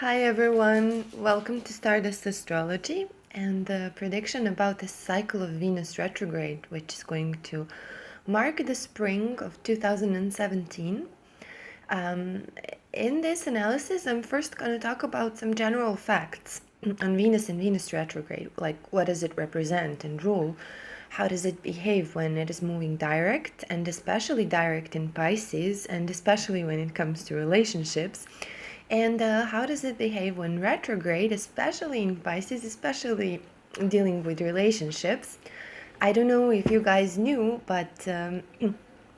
Hi everyone, welcome to Stardust Astrology and the prediction about the cycle of Venus retrograde, which is going to mark the spring of 2017. Um, in this analysis, I'm first going to talk about some general facts on Venus and Venus retrograde, like what does it represent and rule, how does it behave when it is moving direct, and especially direct in Pisces, and especially when it comes to relationships. And how does it behave when retrograde, especially in Pisces, especially dealing with relationships? I don't know if you guys knew, but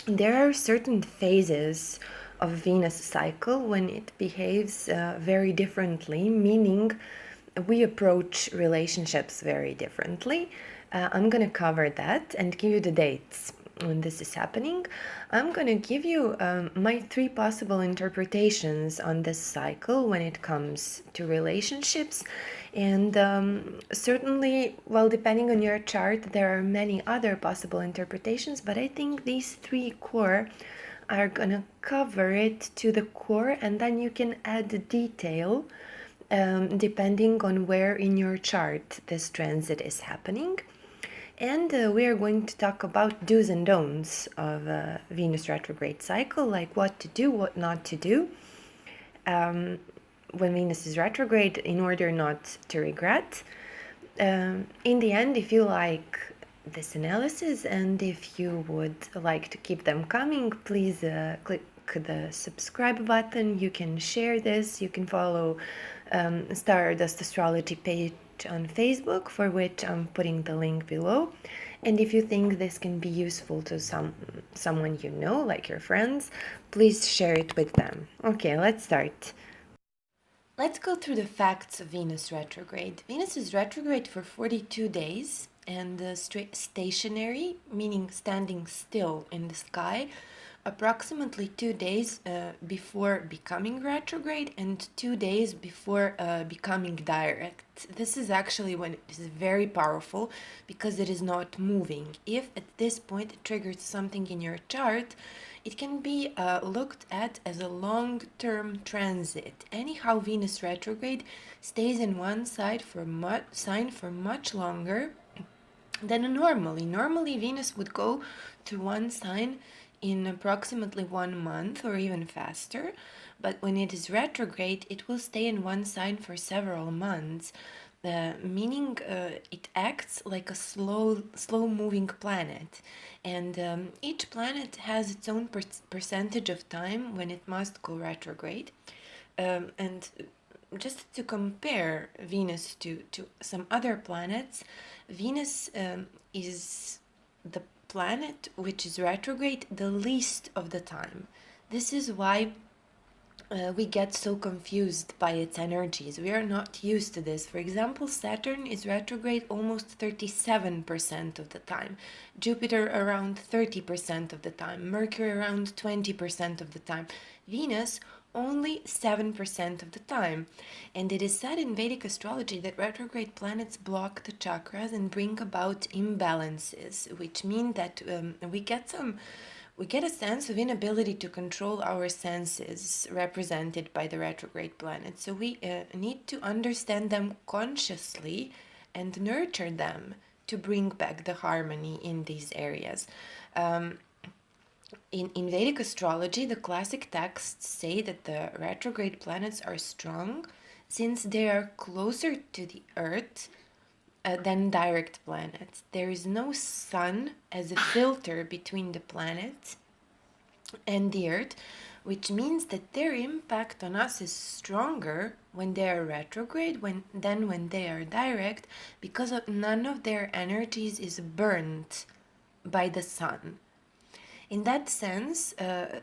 there are certain phases of Venus cycle when it behaves very differently, meaning we approach relationships very differently. I'm going to cover that and give you the dates when this is happening. I'm going to give you my three possible interpretations on this cycle when it comes to relationships. And certainly, well, depending on your chart, there are many other possible interpretations, but I think these three core are going to cover it to the core, and then you can add the detail depending on where in your chart this transit is happening. And we are going to talk about do's and don'ts of Venus retrograde cycle, like what to do, what not to do when Venus is retrograde in order not to regret. In the end, if you like this analysis and if you would like to keep them coming, please click the subscribe button. You can share this. You can follow Stardust Astrology page on Facebook, for which I'm putting the link below. And if you think this can be useful to someone you know, like your friends, please share it with them. Okay, let's start. Let's go through the facts of Venus retrograde. Venus is retrograde for 42 days and stationary, meaning standing still in the sky, approximately 2 days before becoming retrograde and 2 days before becoming direct. This is actually when it is very powerful because it is not moving. If at this point it triggers something in your chart, it can be looked at as a long-term transit. Anyhow, Venus retrograde stays in one sign for much longer than normally. Normally, Venus would go to one sign in approximately 1 month or even faster, but when it is retrograde, it will stay in one sign for several months. Meaning it acts like a slow moving planet, and each planet has its own percentage of time when it must go retrograde. And just to compare Venus to some other planets, Venus is the planet which is retrograde the least of the time. This is why we get so confused by its energies. We are not used to this. For example, Saturn is retrograde almost 37% of the time, Jupiter around 30% of the time, Mercury around 20% of the time, Venus only 7% of the time. And it is said in Vedic astrology that retrograde planets block the chakras and bring about imbalances, which mean that we get a sense of inability to control our senses represented by the retrograde planets. So we need to understand them consciously and nurture them to bring back the harmony in these areas. In Vedic astrology, the classic texts say that the retrograde planets are strong since they are closer to the Earth than direct planets. There is no sun as a filter between the planets and the Earth, which means that their impact on us is stronger when they are retrograde than when they are direct, because none of their energies is burnt by the sun. In that sense,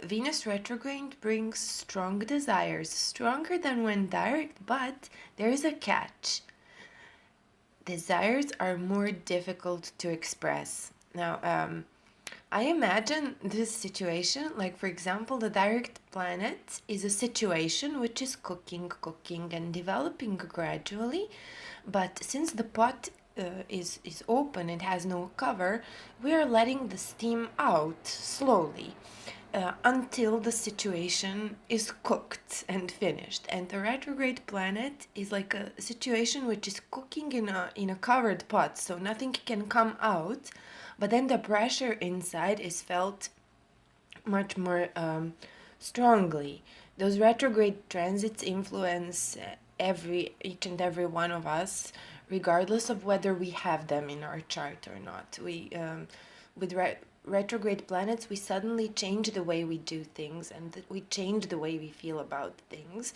Venus retrograde brings strong desires, stronger than when direct, but there is a catch. Desires are more difficult to express. Now, I imagine this situation, like for example, the direct planet is a situation which is cooking, and developing gradually, but since the pot is open, it has no cover, we are letting the steam out slowly. until the situation is cooked and finished. And the retrograde planet is like a situation which is cooking in a covered pot, so nothing can come out, but then the pressure inside is felt much more strongly. Those retrograde transits influence each and every one of us, regardless of whether we have them in our chart or not. With retrograde planets, we suddenly change the way we do things, and we change the way we feel about things.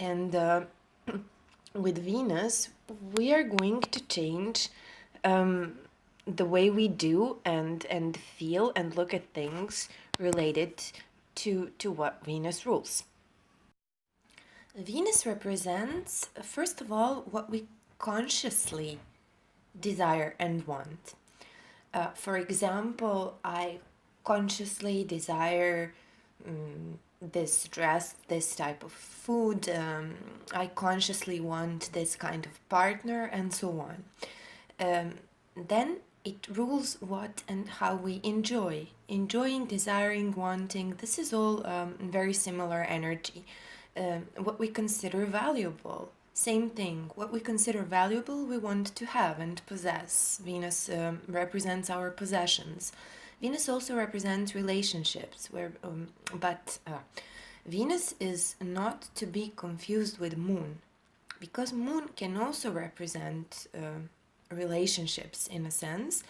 And with Venus, we are going to change the way we do and feel and look at things related to what Venus rules. Venus represents, first of all, what we consciously desire and want. For example, I consciously desire this dress, this type of food, I consciously want this kind of partner, and so on. Then it rules what and how we enjoy. Enjoying, desiring, wanting, this is all very similar energy. What we consider valuable, same thing. What we consider valuable, we want to have and possess. Venus represents our possessions. Venus also represents relationships, but Venus is not to be confused with Moon, because Moon can also represent relationships in a sense,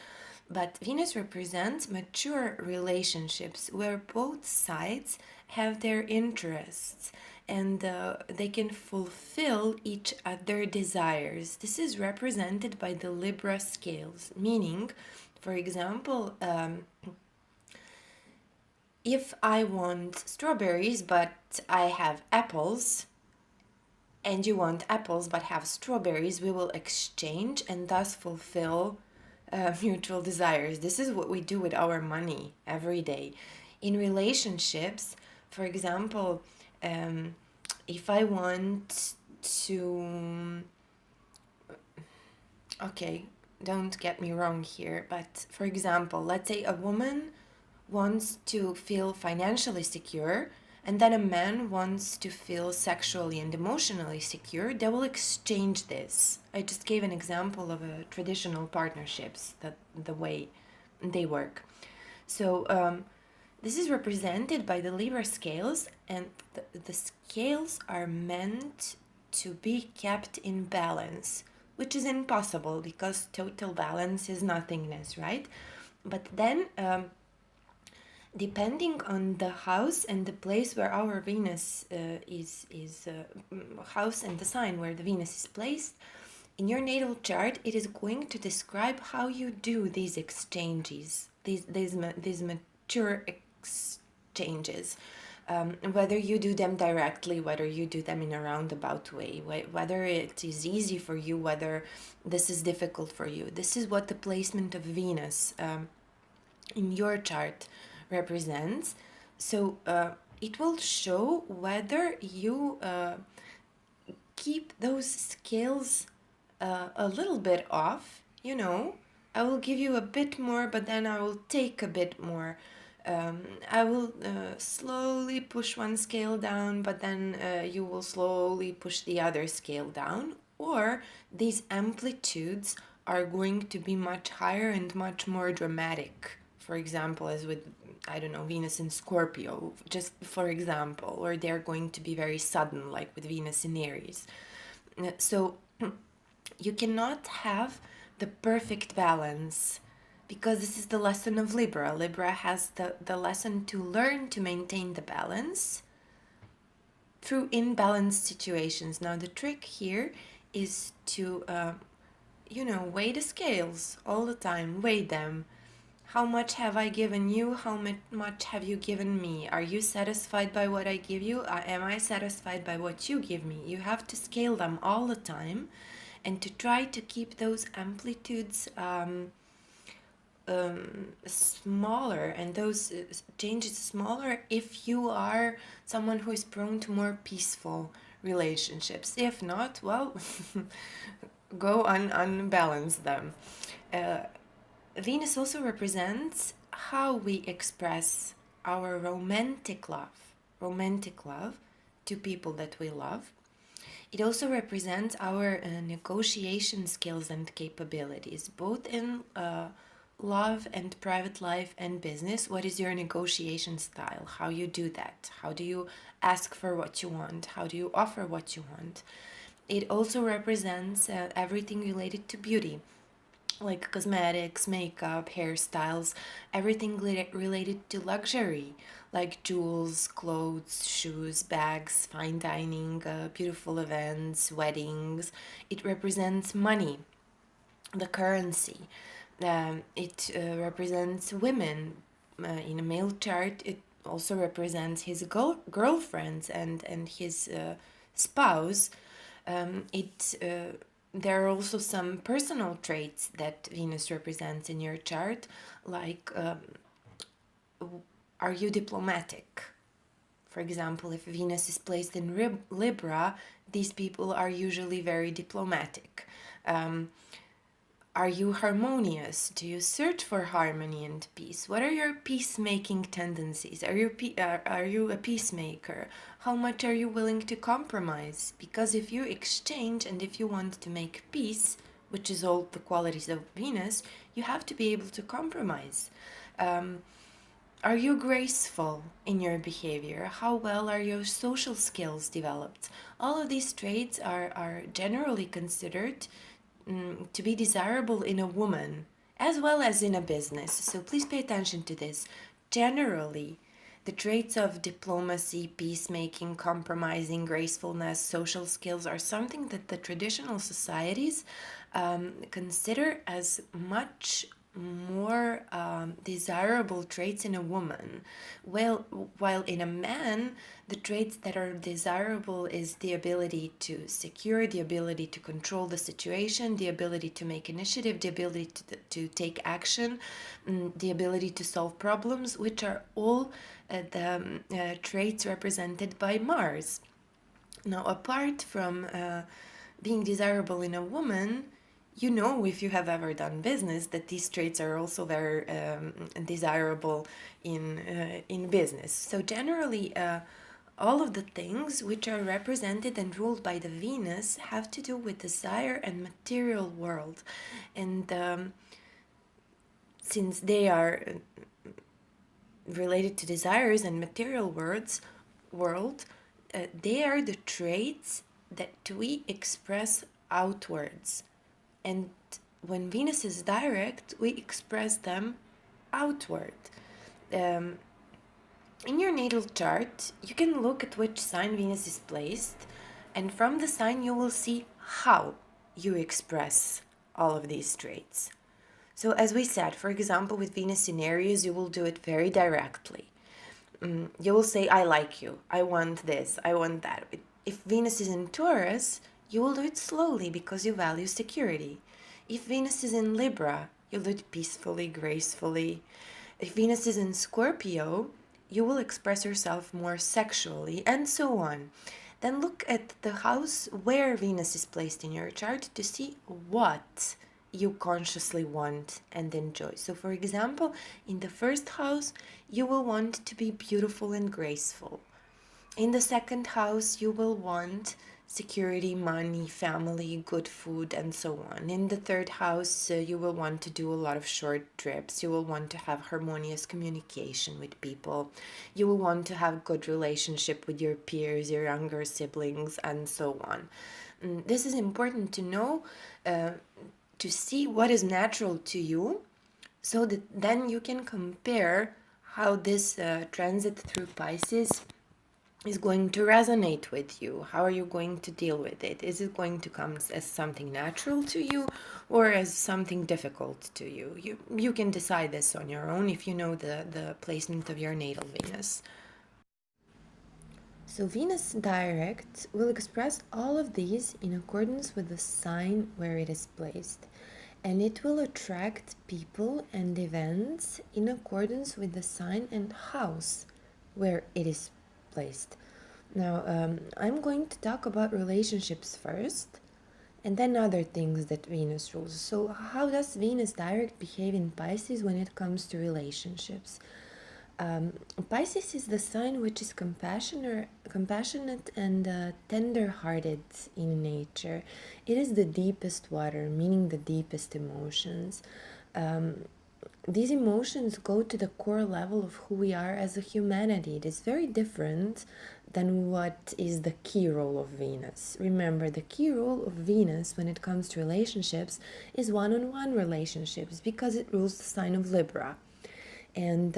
but Venus represents mature relationships where both sides have their interests and they can fulfill each other's desires. This is represented by the Libra scales, meaning, for example, if I want strawberries but I have apples, and you want apples but have strawberries, we will exchange and thus fulfill mutual desires. This is what we do with our money every day. In relationships, for example, if I want to... Okay, don't get me wrong here, but for example, let's say a woman wants to feel financially secure, and then a man wants to feel sexually and emotionally secure. They will exchange this. I just gave an example of traditional partnerships, that the way they work. So this is represented by the Libra scales, and the scales are meant to be kept in balance, which is impossible because total balance is nothingness, right? But then depending on the house and the place where our Venus is house and the sign where the Venus is placed in your natal chart, it is going to describe how you do these exchanges, these mature exchanges, whether you do them directly, whether you do them in a roundabout way, whether it is easy for you, whether this is difficult for you. This is what the placement of Venus in your chart represents. So it will show whether you keep those scales a little bit off. You know, I will give you a bit more, but then I will take a bit more. I will slowly push one scale down, but then you will slowly push the other scale down. Or these amplitudes are going to be much higher and much more dramatic. For example, as with, I don't know, Venus in Scorpio, just for example, or they're going to be very sudden, like with Venus in Aries. So you cannot have the perfect balance, because this is the lesson of Libra. Libra has the lesson to learn to maintain the balance through imbalanced situations. Now, the trick here is to, weigh the scales all the time, weigh them. How much have I given you? How much have you given me? Are you satisfied by what I give you? Am I satisfied by what you give me? You have to scale them all the time and to try to keep those amplitudes smaller and those changes smaller if you are someone who is prone to more peaceful relationships. If not, well, go unbalance them. Venus also represents how we express our romantic love to people that we love. It also represents our negotiation skills and capabilities, both in love and private life and business. What is your negotiation style? How you do that? How do you ask for what you want? How do you offer what you want? It also represents everything related to beauty, like cosmetics, makeup, hairstyles, everything related to luxury, like jewels, clothes, shoes, bags, fine dining, beautiful events, weddings. It represents money, the currency. It represents women. In a male chart, it also represents his girlfriends and his spouse. It There are also some personal traits that Venus represents in your chart, like are you diplomatic? For example, if Venus is placed in Libra, these people are usually very diplomatic. Are you harmonious? Do you search for harmony and peace? What are your peacemaking tendencies? Are you a peacemaker? How much are you willing to compromise? Because if you exchange and if you want to make peace, which is all the qualities of Venus, you have to be able to compromise. Are you graceful in your behavior? How well are your social skills developed? All of these traits are generally considered to be desirable in a woman as well as in a business. So please pay attention to this. Generally, the traits of diplomacy, peacemaking, compromising, gracefulness, social skills are something that the traditional societies consider as much more desirable traits in a woman. Well, while in a man, the traits that are desirable is the ability to secure, the ability to control the situation, the ability to make initiative, the ability to take action, the ability to solve problems, which are all the traits represented by Mars. Now, apart from being desirable in a woman, you know, if you have ever done business, that these traits are also very desirable in business. So generally, all of the things which are represented and ruled by the Venus have to do with desire and material world, and since they are related to desires and material world, they are the traits that we express outwards. And when Venus is direct, we express them outward. In your natal chart, you can look at which sign Venus is placed, and from the sign you will see how you express all of these traits. So as we said, for example, with Venus in Aries, you will do it very directly. You will say, I like you, I want this, I want that. If Venus is in Taurus, you will do it slowly because you value security. If Venus is in Libra, you'll do it peacefully, gracefully. If Venus is in Scorpio, you will express yourself more sexually, and so on. Then look at the house where Venus is placed in your chart to see what you consciously want and enjoy. So, for example, in the first house, you will want to be beautiful and graceful. In the second house, you will want security, money, family, good food, and so on. In the third house, you will want to do a lot of short trips. You will want to have harmonious communication with people. You will want to have good relationship with your peers, your younger siblings, and so on. This is important to know, to see what is natural to you, so that then you can compare how this transit through Pisces is going to resonate with you. How are you going to deal with it? Is it going to come as something natural to you or as something difficult to you? You can decide this on your own if you know the placement of your natal Venus. So Venus direct will express all of these in accordance with the sign where it is placed. And it will attract people and events in accordance with the sign and house where it is placed. Now, I'm going to talk about relationships first, and then other things that Venus rules. So how does Venus direct behave in Pisces when it comes to relationships? Pisces is the sign which is compassionate and tender-hearted in nature. It is the deepest water, meaning the deepest emotions. Um, these emotions go to the core level of who we are as a humanity. It is very different than what is the key role of Venus. Remember, the key role of Venus when it comes to relationships is one-on-one relationships because it rules the sign of Libra. And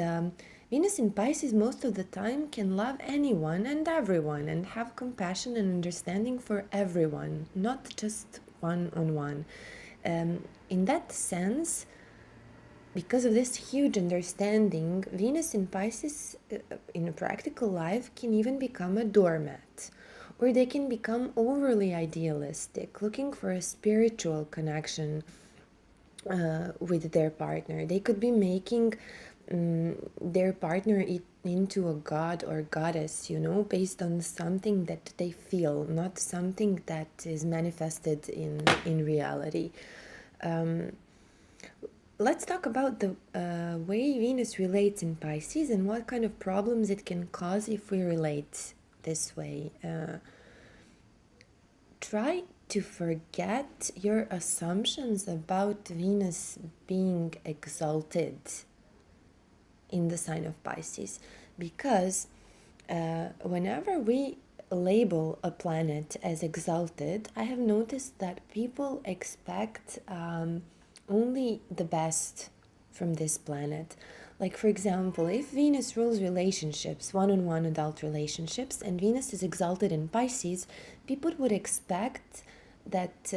Venus in Pisces most of the time can love anyone and everyone and have compassion and understanding for everyone, not just one-on-one. In that sense, because of this huge understanding, Venus in Pisces in a practical life can even become a doormat, or they can become overly idealistic, looking for a spiritual connection with their partner. They could be making their partner into a god or goddess, based on something that they feel, not something that is manifested in reality. Let's talk about the way Venus relates in Pisces and what kind of problems it can cause if we relate this way. Try to forget your assumptions about Venus being exalted in the sign of Pisces, because whenever we label a planet as exalted, I have noticed that people expect only the best from this planet. Like, for example, if Venus rules relationships, one-on-one adult relationships, and Venus is exalted in Pisces, people would expect that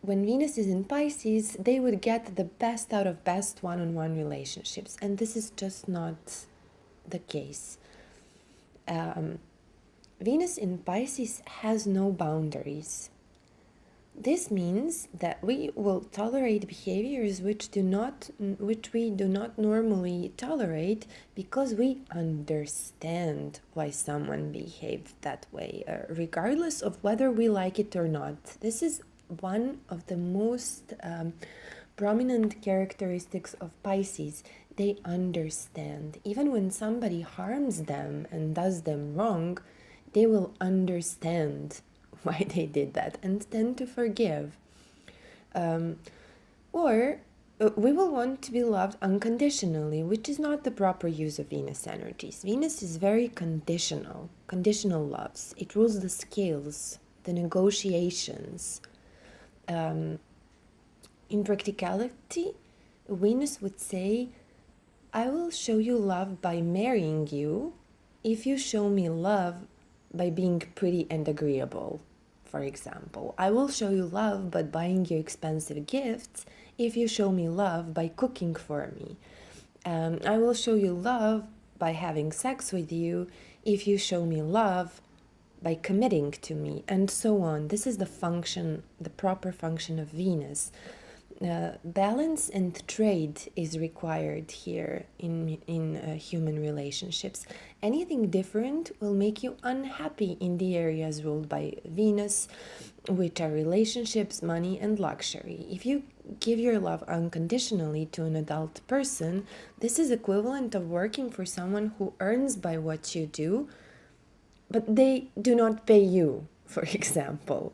when Venus is in Pisces, they would get the best out of best one-on-one relationships. And this is just not the case. Venus in Pisces has no boundaries. This means that we will tolerate behaviors which we do not normally tolerate because we understand why someone behaved that way, regardless of whether we like it or not. This is one of the most prominent characteristics of Pisces. They understand. Even when somebody harms them and does them wrong, they will understand why they did that and tend to forgive. Or we will want to be loved unconditionally, which is not the proper use of Venus energies. Venus is very conditional loves. It rules the scales, the negotiations. In practicality, Venus would say, I will show you love by marrying you if you show me love by being pretty and agreeable. For example, I will show you love by buying you expensive gifts if you show me love by cooking for me. I will show you love by having sex with you if you show me love by committing to me, and so on. This is the proper function of Venus. Balance and trade is required here in human relationships. Anything different will make you unhappy in the areas ruled by Venus, which are relationships, money, and luxury. If you give your love unconditionally to an adult person, this is equivalent of working for someone who earns by what you do, but they do not pay you, for example.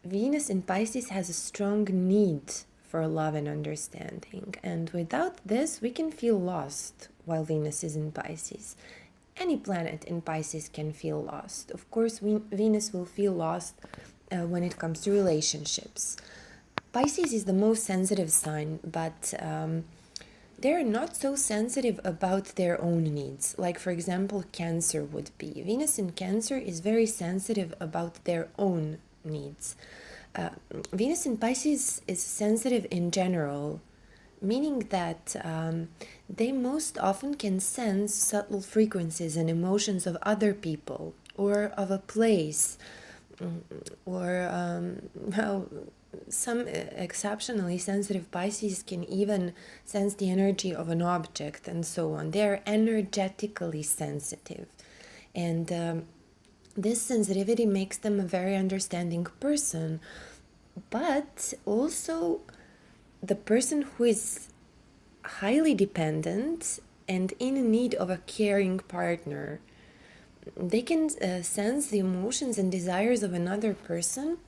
Venus in Pisces has a strong need for love and understanding, and without this, we can feel lost while Venus is in Pisces. Any planet in Pisces can feel lost. Of course, Venus will feel lost when it comes to relationships. Pisces is the most sensitive sign, but they're not so sensitive about their own needs. Like, for example, Cancer would be. Venus in Cancer is very sensitive about their own needs. Venus in Pisces is sensitive in general, meaning that they most often can sense subtle frequencies and emotions of other people or of a place, or some exceptionally sensitive Pisces can even sense the energy of an object and so on. They're energetically sensitive, and this sensitivity makes them a very understanding person, but also the person who is highly dependent and in need of a caring partner. They can sense the emotions and desires of another person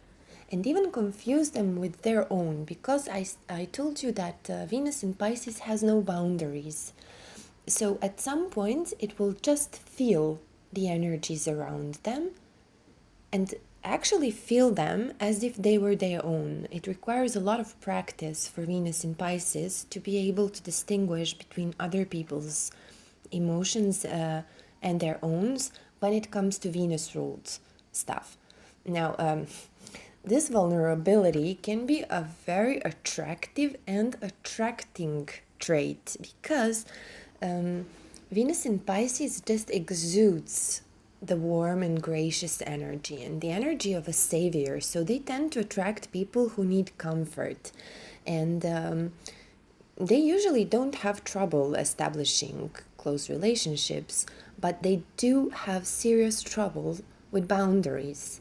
and even confuse them with their own, because I told you that Venus in Pisces has no boundaries. So at some point it will just feel the energies around them and actually feel them as if they were their own. It requires a lot of practice for Venus in Pisces to be able to distinguish between other people's emotions and their own when it comes to Venus ruled stuff. Now, this vulnerability can be a very attractive and attracting trait, because Venus in Pisces just exudes the warm and gracious energy and the energy of a savior. So they tend to attract people who need comfort. And they usually don't have trouble establishing close relationships, but they do have serious trouble with boundaries.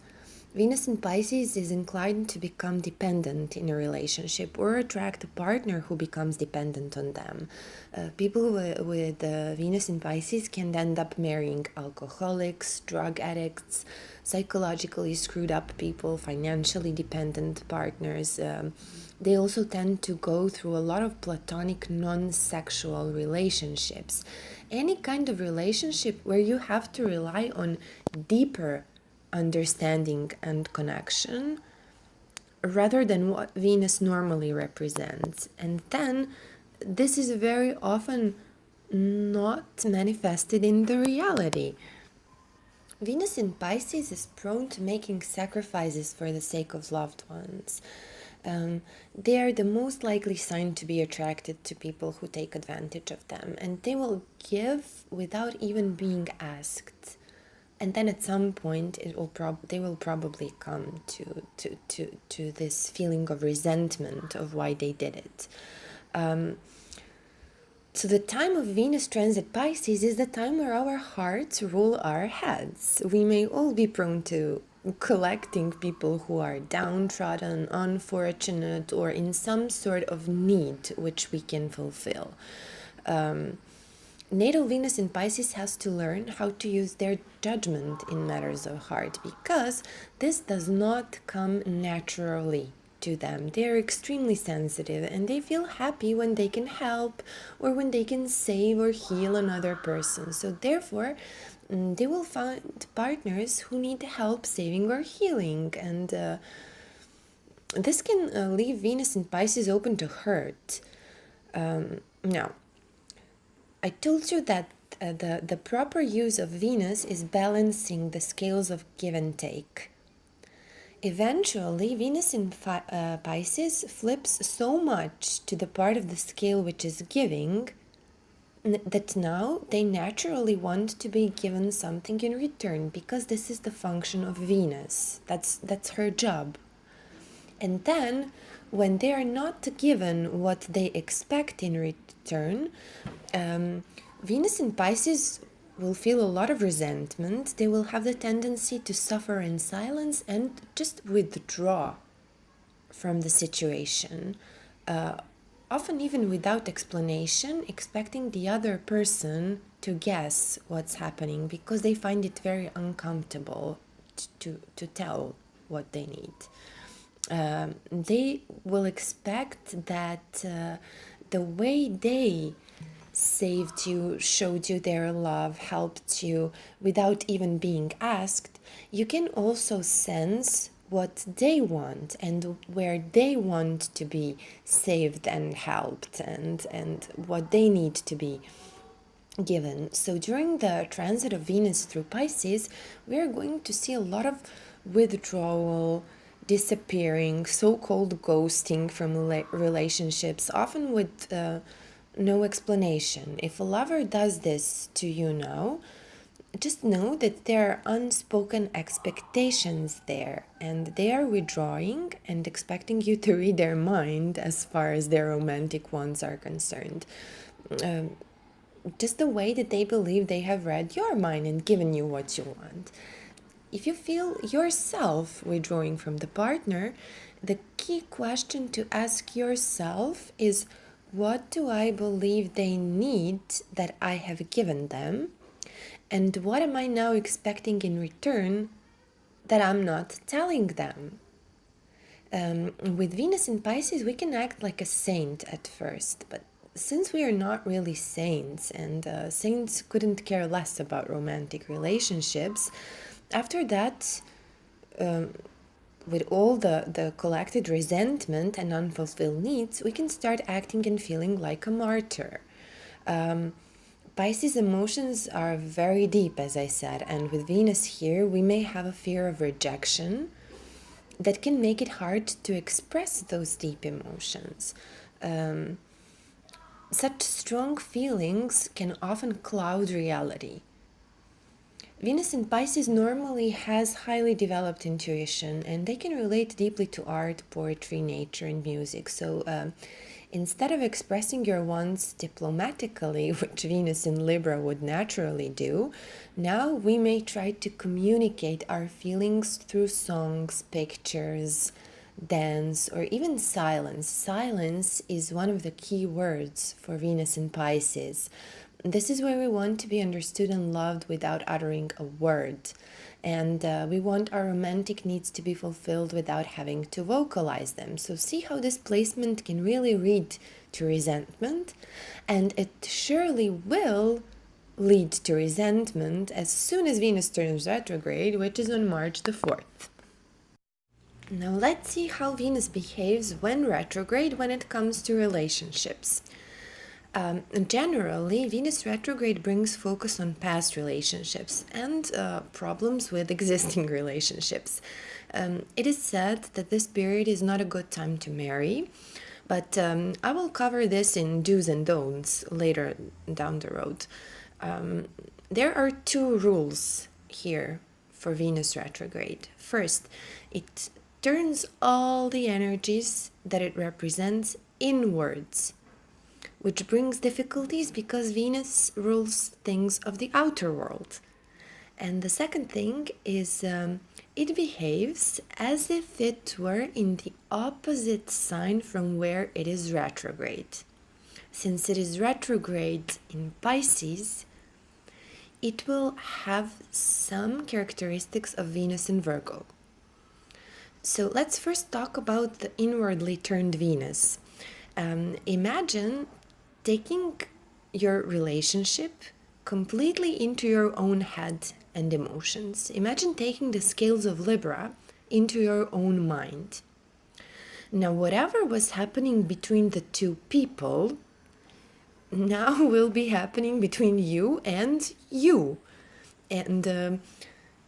Venus in Pisces is inclined to become dependent in a relationship or attract a partner who becomes dependent on them. People with Venus in Pisces can end up marrying alcoholics, drug addicts, psychologically screwed up people, financially dependent partners. They also tend to go through a lot of platonic, non-sexual relationships. Any kind of relationship where you have to rely on deeper understanding and connection rather than what Venus normally represents. And then this is very often not manifested in the reality. Venus in Pisces is prone to making sacrifices for the sake of loved ones. They are the most likely sign to be attracted to people who take advantage of them, and they will give without even being asked. And then at some point they will probably come to this feeling of resentment of why they did it. So the time of Venus transit Pisces is the time where our hearts rule our heads. We may all be prone to collecting people who are downtrodden, unfortunate, or in some sort of need which we can fulfill. Natal Venus in Pisces has to learn how to use their judgment in matters of heart, because this does not come naturally to them. They are extremely sensitive and they feel happy when they can help or when they can save or heal another person. So therefore, they will find partners who need help saving or healing, and this can leave Venus in Pisces open to hurt. Now, I told you that the proper use of Venus is balancing the scales of give and take. Eventually, Venus in Pisces flips so much to the part of the scale which is giving that now they naturally want to be given something in return, because this is the function of Venus. That's her job. And then, when they are not given what they expect in return, Venus in Pisces will feel a lot of resentment. They will have the tendency to suffer in silence and just withdraw from the situation, often even without explanation, expecting the other person to guess what's happening, because they find it very uncomfortable to tell what they need. They will expect that the way they saved you, showed you their love, helped you without even being asked, you can also sense what they want and where they want to be saved and helped, and what they need to be given. So during the transit of Venus through Pisces, we are going to see a lot of withdrawal, disappearing, so-called ghosting from relationships, often with no explanation. If a lover does this to you now, just know that there are unspoken expectations there, and they are withdrawing and expecting you to read their mind as far as their romantic ones are concerned. Just the way that they believe they have read your mind and given you what you want. If you feel yourself withdrawing from the partner, the key question to ask yourself is, What do I believe they need that I have given them? And what am I now expecting in return that I'm not telling them? With Venus in Pisces, we can act like a saint at first, but since we are not really saints, and saints couldn't care less about romantic relationships, after that, with all the collected resentment and unfulfilled needs, we can start acting and feeling like a martyr. Pisces emotions are very deep, as I said, and with Venus here, we may have a fear of rejection that can make it hard to express those deep emotions. Such strong feelings can often cloud reality. Venus in Pisces normally has highly developed intuition, and they can relate deeply to art, poetry, nature, and music. So instead of expressing your wants diplomatically, which Venus in Libra would naturally do, now we may try to communicate our feelings through songs, pictures, dance, or even silence. Silence is one of the key words for Venus in Pisces. This is where we want to be understood and loved without uttering a word. And we want our romantic needs to be fulfilled without having to vocalize them. So see how this placement can really lead to resentment, and it surely will lead to resentment as soon as Venus turns retrograde, which is on March the 4th. Now let's see how Venus behaves when retrograde when it comes to relationships. Generally, Venus retrograde brings focus on past relationships and problems with existing relationships. It is said that this period is not a good time to marry, but I will cover this in do's and don'ts later down the road. There are two rules here for Venus retrograde. First, it turns all the energies that it represents inwards, which brings difficulties because Venus rules things of the outer world. And the second thing is it behaves as if it were in the opposite sign from where it is retrograde. Since it is retrograde in Pisces, it will have some characteristics of Venus in Virgo. So let's first talk about the inwardly turned Venus. Imagine taking your relationship completely into your own head and emotions. Imagine taking the scales of Libra into your own mind. Now, whatever was happening between the two people now will be happening between you and you. And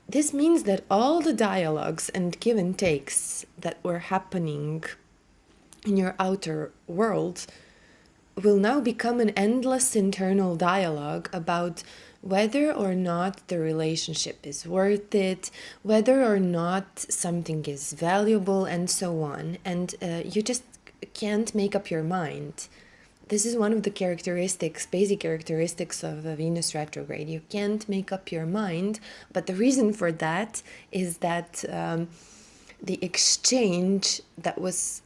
this means that all the dialogues and give and takes that were happening in your outer world will now become an endless internal dialogue about whether or not the relationship is worth it, whether or not something is valuable, and so on. And you just can't make up your mind. This is one of the characteristics, basic characteristics of the Venus retrograde. You can't make up your mind, but the reason for that is that the exchange that was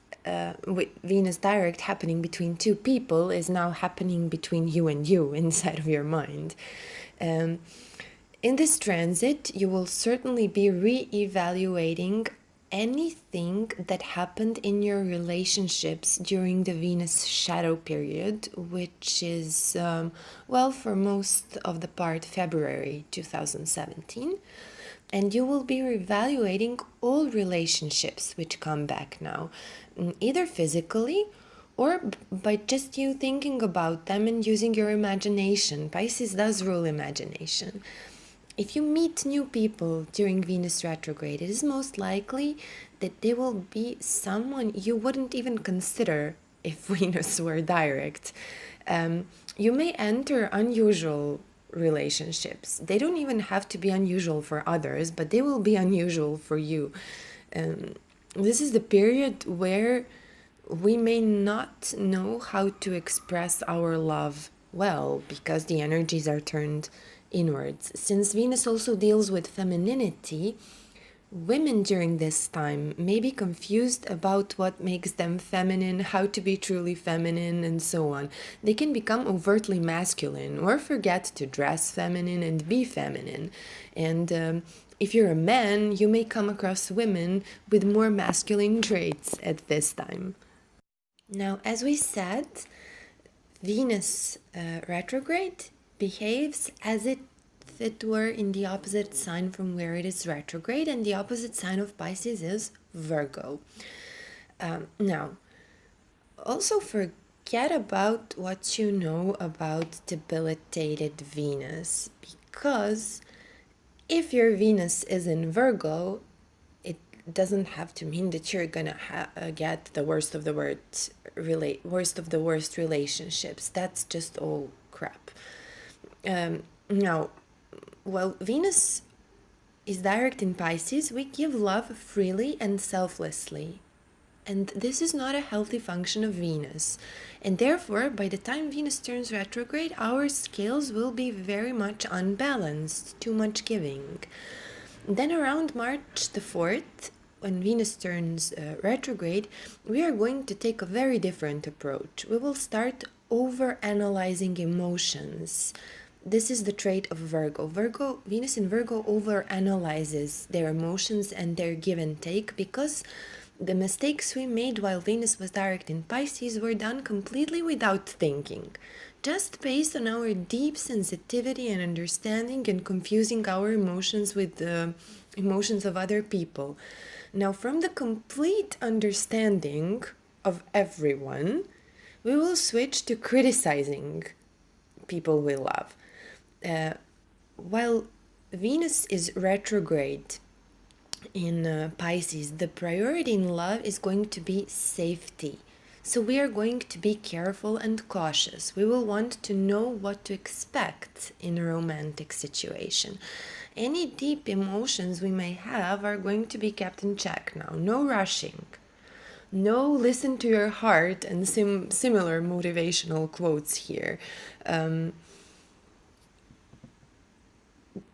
with Venus direct happening between two people is now happening between you and you inside of your mind. In this transit, you will certainly be re-evaluating anything that happened in your relationships during the Venus shadow period, which is, well, for most of the part, February 2017. And you will be reevaluating all relationships which come back now, either physically or by just you thinking about them and using your imagination. Pisces does rule imagination. If you meet new people during Venus retrograde, it is most likely that they will be someone you wouldn't even consider if Venus were direct. You may enter unusual relationships. They don't even have to be unusual for others, but they will be unusual for you. This is the period where we may not know how to express our love well because the energies are turned inwards. Since Venus also deals with femininity, Women during this time may be confused about what makes them feminine, how to be truly feminine, and so on. They can become overtly masculine or forget to dress feminine and be feminine. And if you're a man, you may come across women with more masculine traits at this time. Now, as we said, Venus retrograde behaves as if it were in the opposite sign from where it is retrograde, and the opposite sign of Pisces is Virgo. Now, also forget about what you know about debilitated Venus, because if your Venus is in Virgo, it doesn't have to mean that you're gonna get the worst of the worst relationships. That's just all crap. Now, while Venus is direct in Pisces, we give love freely and selflessly. And this is not a healthy function of Venus. And therefore, by the time Venus turns retrograde, our scales will be very much unbalanced, too much giving. Then around March the 4th, when Venus turns retrograde, we are going to take a very different approach. We will start over-analyzing emotions. This is the trait of Virgo. Venus in Virgo over-analyzes their emotions and their give and take, because the mistakes we made while Venus was direct in Pisces were done completely without thinking, just based on our deep sensitivity and understanding and confusing our emotions with the emotions of other people. Now, from the complete understanding of everyone, we will switch to criticizing people we love. While Venus is retrograde in Pisces, the priority in love is going to be safety. So we are going to be careful and cautious. We will want to know what to expect in a romantic situation. Any deep emotions we may have are going to be kept in check now. No rushing. No listen to your heart and similar motivational quotes here.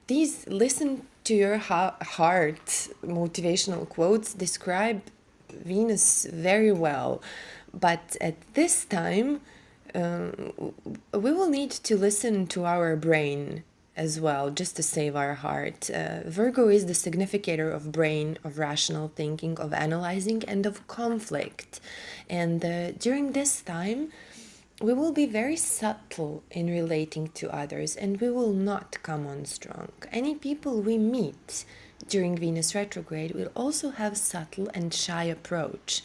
These listen to your heart motivational quotes describe Venus very well. But at this time, we will need to listen to our brain as well, just to save our heart. Virgo is the significator of brain, of rational thinking, of analyzing, and of conflict. And during this time, we will be very subtle in relating to others, and we will not come on strong. Any people we meet during Venus retrograde will also have subtle and shy approach.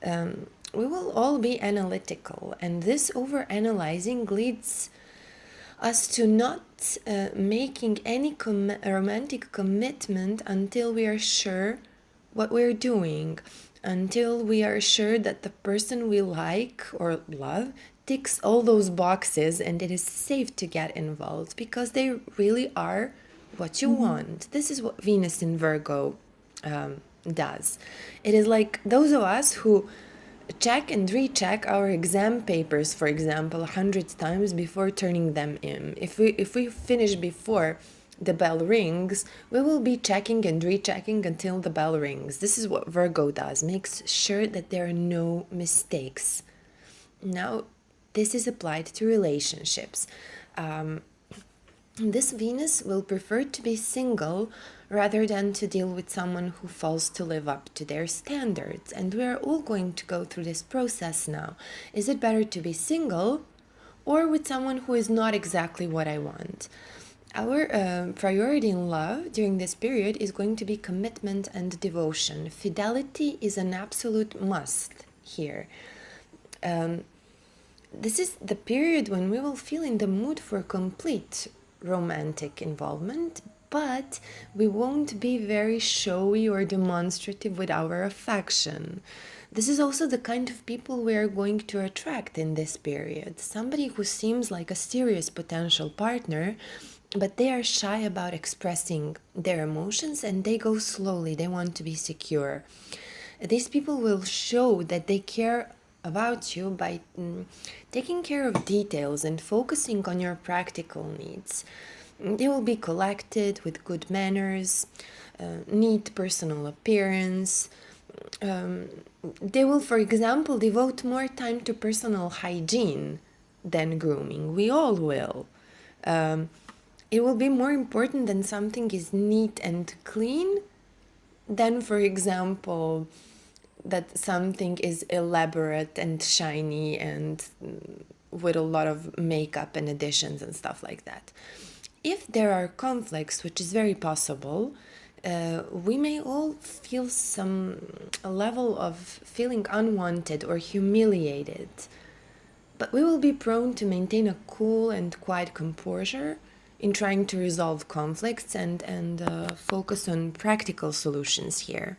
We will all be analytical, and this over-analyzing leads us to not making any romantic commitment until we are sure what we're doing, until we are sure that the person we like or love ticks all those boxes and it is safe to get involved, because they really are what you want. This is what Venus in Virgo does. It is like those of us who check and recheck our exam papers, for example, 100 times before turning them in. If we finish before the bell rings, we will be checking and rechecking until the bell rings. This is what Virgo does, makes sure that there are no mistakes. Now, this is applied to relationships. This Venus will prefer to be single rather than to deal with someone who fails to live up to their standards. And we are all going to go through this process now. Is it better to be single or with someone who is not exactly what I want? Our priority in love during this period is going to be commitment and devotion. Fidelity is an absolute must here. This is the period when we will feel in the mood for complete romantic involvement, but we won't be very showy or demonstrative with our affection. This is also the kind of people we are going to attract in this period. Somebody who seems like a serious potential partner, but they are shy about expressing their emotions and they go slowly. They want to be secure. These people will show that they care about you by taking care of details and focusing on your practical needs. They will be collected with good manners. neat personal appearance. They will, for example, devote more time to personal hygiene than grooming. We all will. It will be more important than something is neat and clean than, for example, that something is elaborate and shiny and with a lot of makeup and additions and stuff like that. If there are conflicts, which is very possible, we may all feel a level of feeling unwanted or humiliated. But we will be prone to maintain a cool and quiet composure in trying to resolve conflicts and focus on practical solutions here.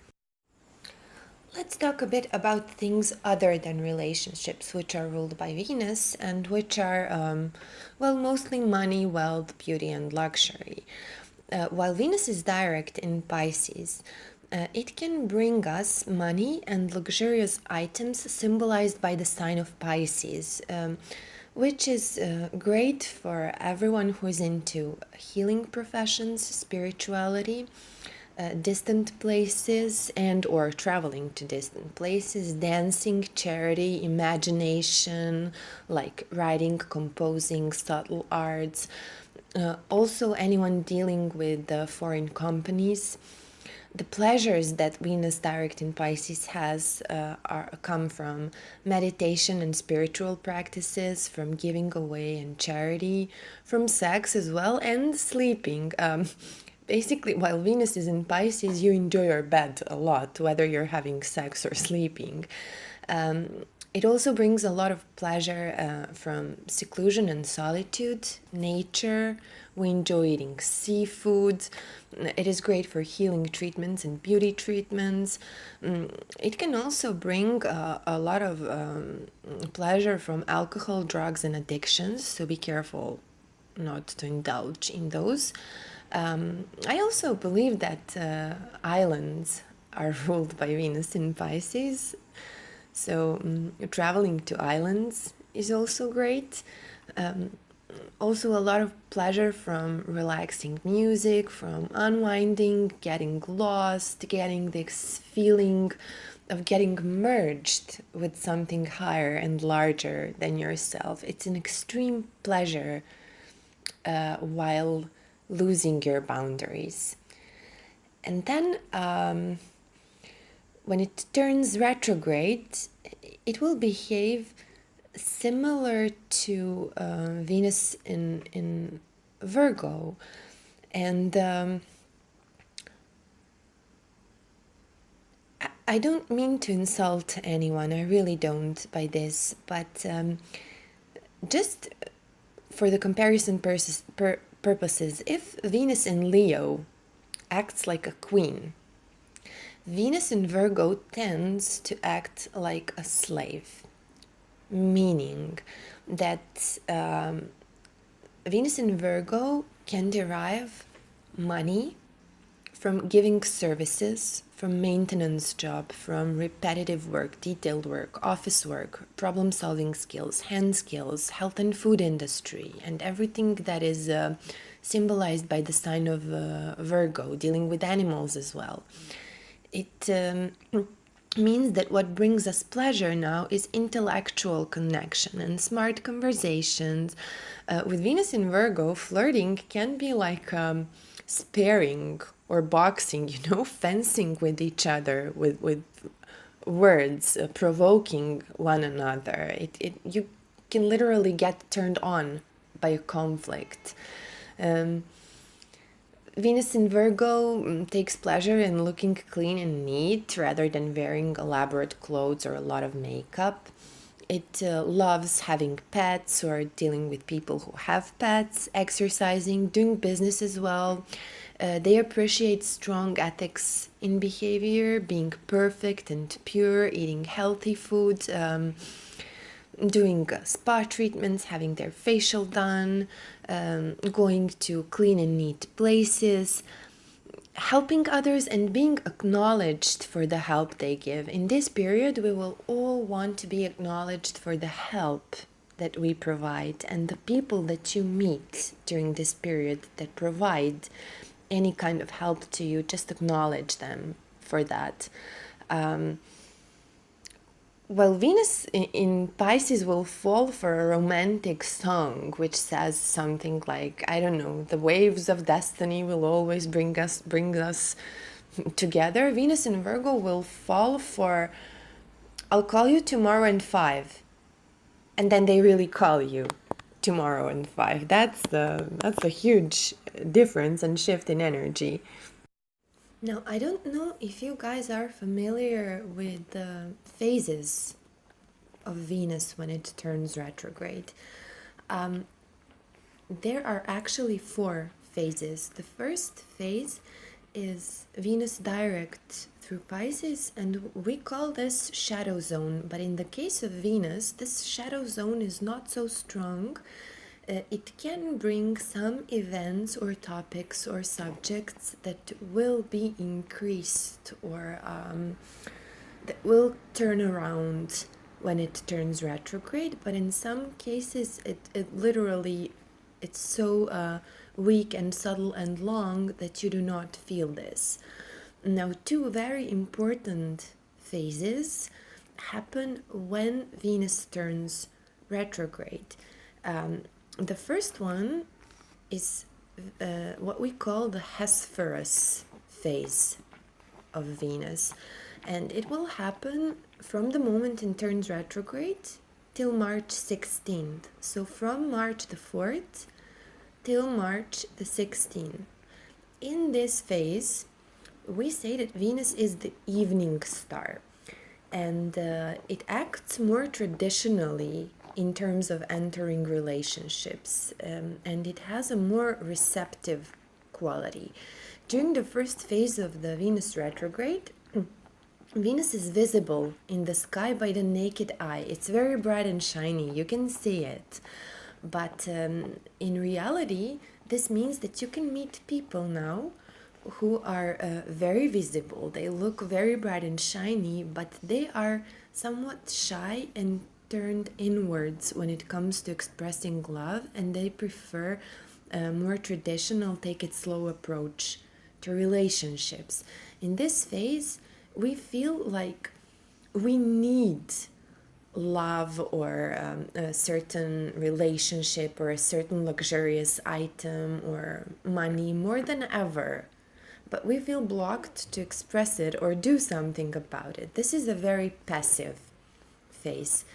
Let's talk a bit about things other than relationships, which are ruled by Venus and which are, mostly money, wealth, beauty, and luxury. While Venus is direct in Pisces, it can bring us money and luxurious items symbolized by the sign of Pisces, which is great for everyone who is into healing professions, spirituality, distant places and or traveling to distant places, dancing, charity, imagination, like writing, composing, subtle arts. Also anyone dealing with foreign companies. The pleasures that Venus direct in Pisces has come from meditation and spiritual practices, from giving away and charity, from sex as well, and sleeping. Basically, while Venus is in Pisces, you enjoy your bed a lot, whether you're having sex or sleeping. It also brings a lot of pleasure from seclusion and solitude, nature. We enjoy eating seafood. It is great for healing treatments and beauty treatments. It can also bring a lot of pleasure from alcohol, drugs, and addictions, so be careful not to indulge in those. I also believe that islands are ruled by Venus in Pisces. So traveling to islands is also great. Also a lot of pleasure from relaxing music, from unwinding, getting lost, getting this feeling of getting merged with something higher and larger than yourself. It's an extreme pleasure while losing your boundaries. And then when it turns retrograde, it will behave similar to Venus in Virgo. And I don't mean to insult anyone, I really don't by this, but just for the comparison purposes, if Venus in Leo acts like a queen, Venus in Virgo tends to act like a slave, meaning that Venus in Virgo can derive money from giving services, from maintenance job, from repetitive work, detailed work, office work, problem-solving skills, hand skills, health and food industry, and everything that is symbolized by the sign of Virgo, dealing with animals as well. It means that what brings us pleasure now is intellectual connection and smart conversations. With Venus in Virgo, flirting can be like sparring or boxing, fencing with each other with words, provoking one another. You can literally get turned on by a conflict. Venus in Virgo takes pleasure in looking clean and neat rather than wearing elaborate clothes or a lot of makeup. It loves having pets or dealing with people who have pets, exercising, doing business as well. They appreciate strong ethics in behavior, being perfect and pure, eating healthy food, doing spa treatments, having their facial done, going to clean and neat places, helping others and being acknowledged for the help they give. In this period, we will all want to be acknowledged for the help that we provide, and the people that you meet during this period that provide any kind of help to you, just acknowledge them for that. Well, Venus in Pisces will fall for a romantic song, which says something like, I don't know, the waves of destiny will always bring us together. Venus in Virgo will fall for, I'll call you tomorrow in 5, and then they really call you tomorrow in 5. That's a huge difference and shift in energy. Now, I don't know if you guys are familiar with the phases of Venus when it turns retrograde. There are actually 4 phases. The first phase is Venus direct through Pisces, and we call this shadow zone. But in the case of Venus, this shadow zone is not so strong. It can bring some events or topics or subjects that will be increased or that will turn around when it turns retrograde. But in some cases, it literally, it's so weak and subtle and long that you do not feel this. Now, 2 very important phases happen when Venus turns retrograde. The first one is what we call the Hesperus phase of Venus, and it will happen from the moment it turns retrograde till March 16th. So from March the 4th till March the 16th. In this phase, we say that Venus is the evening star, and it acts more traditionally in terms of entering relationships, and it has a more receptive quality. During the first phase of the Venus retrograde, Venus is visible in the sky by the naked eye. It's very bright and shiny, you can see it. But in reality, this means that you can meet people now who are very visible. They look very bright and shiny, but they are somewhat shy and turned inwards when it comes to expressing love, and they prefer a more traditional, take it slow approach to relationships. In this phase, we feel like we need love or a certain relationship or a certain luxurious item or money more than ever, but we feel blocked to express it or do something about it. This is a very passive phase.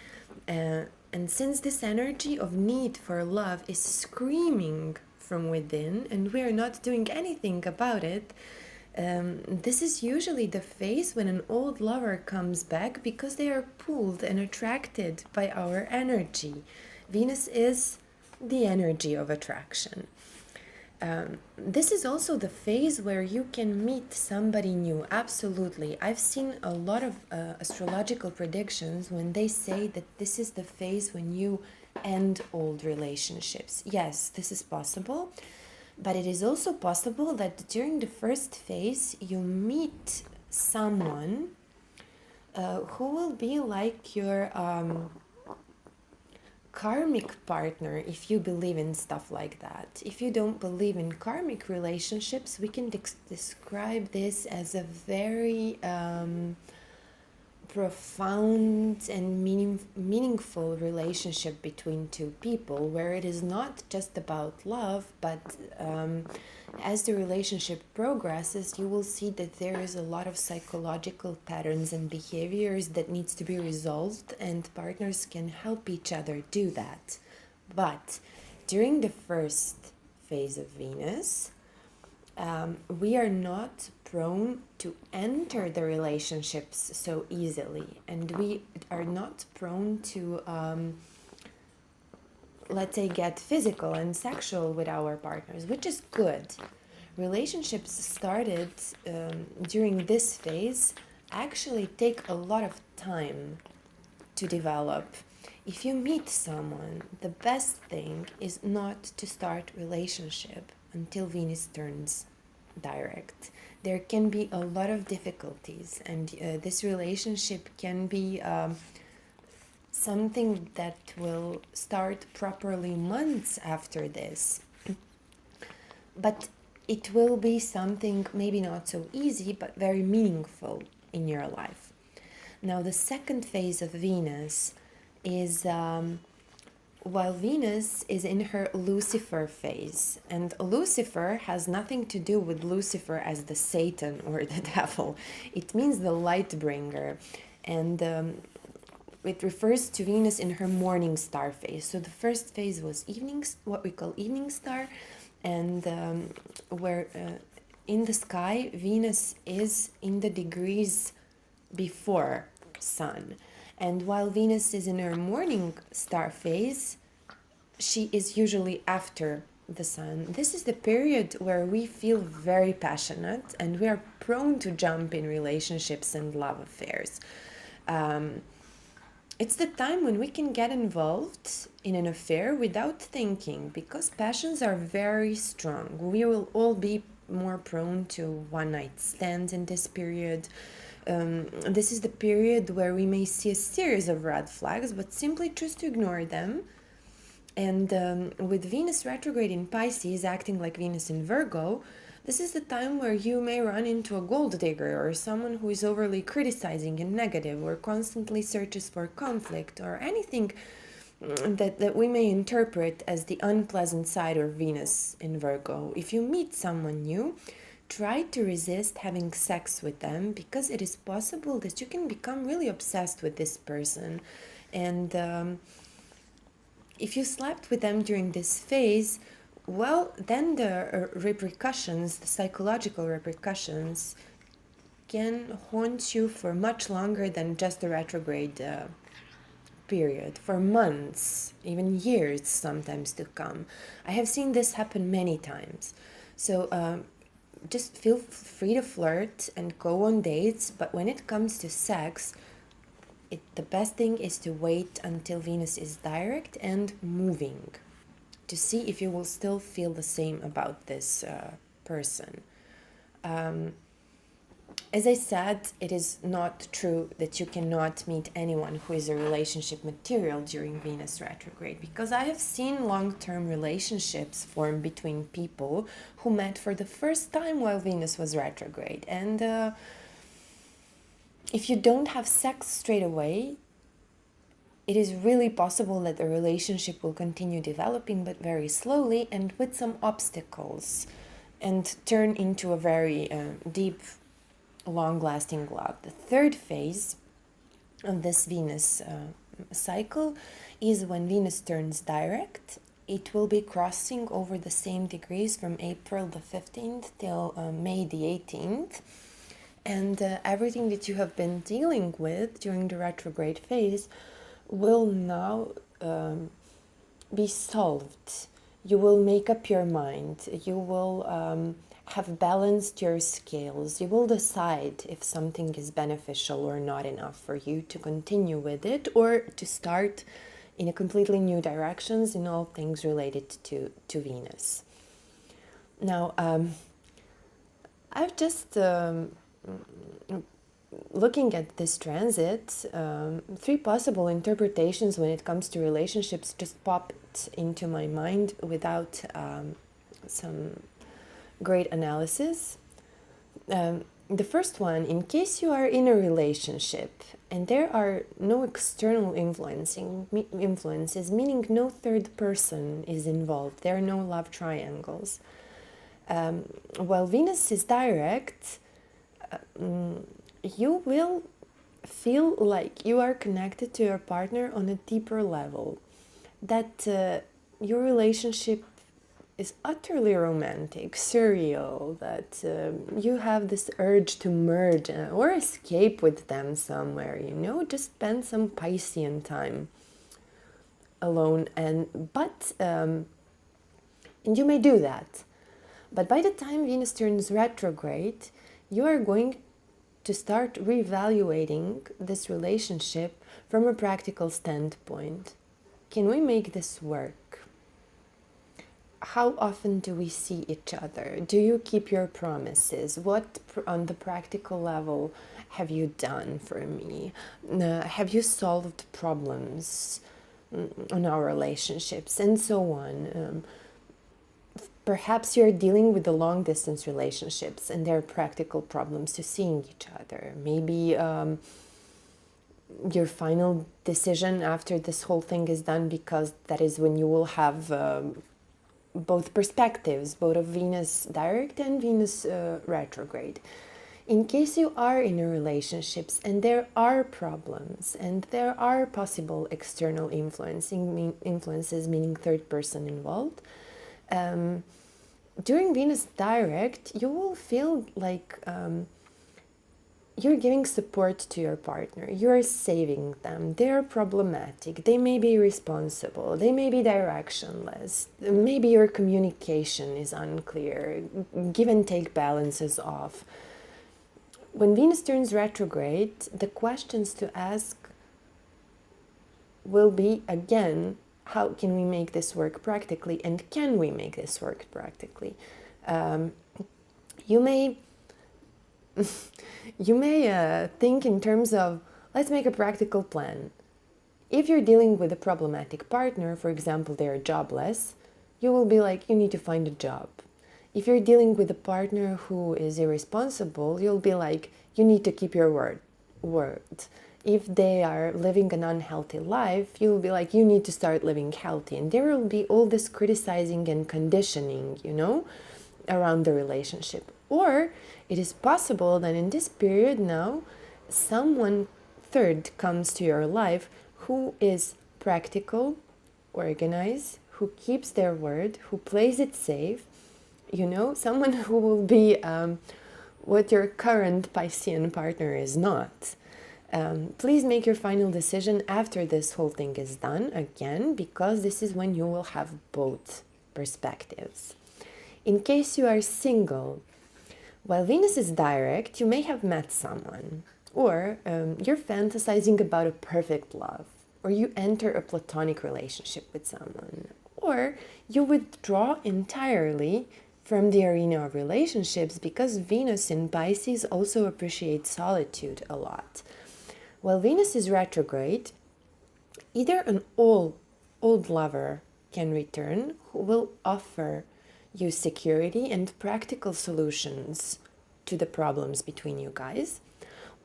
And since this energy of need for love is screaming from within and we are not doing anything about it, this is usually the phase when an old lover comes back because they are pulled and attracted by our energy. Venus is the energy of attraction. This is also the phase where you can meet somebody new. Absolutely. I've seen a lot of astrological predictions when they say that this is the phase when you end old relationships. Yes, this is possible. But it is also possible that during the first phase you meet someone who will be like your karmic partner, if you believe in stuff like that. If you don't believe in karmic relationships, we can describe this as a very profound and meaningful relationship between 2 people, where it is not just about love, but as the relationship progresses, you will see that there is a lot of psychological patterns and behaviors that needs to be resolved, and partners can help each other do that. But during the first phase of Venus, we are not prone to enter the relationships so easily, and we are not prone to let's say get physical and sexual with our partners, which is good. Relationships started during this phase actually take a lot of time to develop. If you meet someone, the best thing is not to start relationship until Venus turns direct. There can be a lot of difficulties, and this relationship can be something that will start properly months after this. But it will be something maybe not so easy, but very meaningful in your life. Now, the second phase of Venus is while Venus is in her Lucifer phase, and Lucifer has nothing to do with Lucifer as the Satan or the devil. It means the light bringer, and it refers to Venus in her morning star phase. So the first phase was what we call evening star, and where in the sky Venus is in the degrees before Sun. And while Venus is in her morning star phase, she is usually after the Sun. This is the period where we feel very passionate and we are prone to jump in relationships and love affairs. It's the time when we can get involved in an affair without thinking, because passions are very strong. We will all be more prone to one-night stands in this period. This is the period where we may see a series of red flags, but simply choose to ignore them. And with Venus retrograde in Pisces acting like Venus in Virgo, this is the time where you may run into a gold digger or someone who is overly criticizing and negative or constantly searches for conflict or anything that we may interpret as the unpleasant side of Venus in Virgo. If you meet someone new, try to resist having sex with them, because it is possible that you can become really obsessed with this person. And if you slept with them during this phase, well, then the repercussions, the psychological repercussions, can haunt you for much longer than just the retrograde period, for months, even years sometimes to come. I have seen this happen many times. So just feel free to flirt and go on dates, but when it comes to sex, the best thing is to wait until Venus is direct and moving, to see if you will still feel the same about this person. As I said, it is not true that you cannot meet anyone who is a relationship material during Venus retrograde, because I have seen long-term relationships form between people who met for the first time while Venus was retrograde. And if you don't have sex straight away, it is really possible that the relationship will continue developing, but very slowly and with some obstacles, and turn into a very deep, long-lasting love. The third phase of this Venus cycle is when Venus turns direct. It will be crossing over the same degrees from April the 15th till May the 18th. And everything that you have been dealing with during the retrograde phase will now be solved. You will make up your mind. You will have balanced your scales. You will decide if something is beneficial or not enough for you to continue with it, or to start in a completely new directions in all things related to Venus. Now, I've just looking at this transit, three possible interpretations when it comes to relationships just popped into my mind without some great analysis. The first one, in case you are in a relationship and there are no external influences, meaning no third person is involved, there are no love triangles. While Venus is direct, you will feel like you are connected to your partner on a deeper level, that your relationship is utterly romantic, surreal, that you have this urge to merge or escape with them somewhere, just spend some Piscean time alone. And you may do that. But by the time Venus turns retrograde, you are going to start reevaluating this relationship from a practical standpoint. Can we make this work? How often do we see each other? Do you keep your promises? What on the practical level have you done for me? Have you solved problems on our relationships, and so on? Perhaps you're dealing with the long distance relationships and there are practical problems to seeing each other. Maybe your final decision after this whole thing is done, because that is when you will have both perspectives, both of Venus direct and Venus retrograde. In case you are in a relationships and there are problems and there are possible external influences, meaning third person involved, during Venus direct, you will feel like you're giving support to your partner. You're saving them. They're problematic. They may be irresponsible. They may be directionless. Maybe your communication is unclear. Give and take balance is off. When Venus turns retrograde, the questions to ask will be, again, how can we make this work practically, and can we make this work practically? You may think in terms of, let's make a practical plan. If you're dealing with a problematic partner, for example, they're jobless, you will be like, you need to find a job. If you're dealing with a partner who is irresponsible, you'll be like, you need to keep your word. If they are living an unhealthy life, you'll be like, you need to start living healthy. And there will be all this criticizing and conditioning, around the relationship. Or it is possible that in this period now, someone third comes to your life who is practical, organized, who keeps their word, who plays it safe, someone who will be what your current Piscean partner is not. Please make your final decision after this whole thing is done, again, because this is when you will have both perspectives. In case you are single, while Venus is direct, you may have met someone, or you're fantasizing about a perfect love, or you enter a platonic relationship with someone, or you withdraw entirely from the arena of relationships because Venus in Pisces also appreciates solitude a lot. While Venus is retrograde, either an old lover can return who will offer you security and practical solutions to the problems between you guys,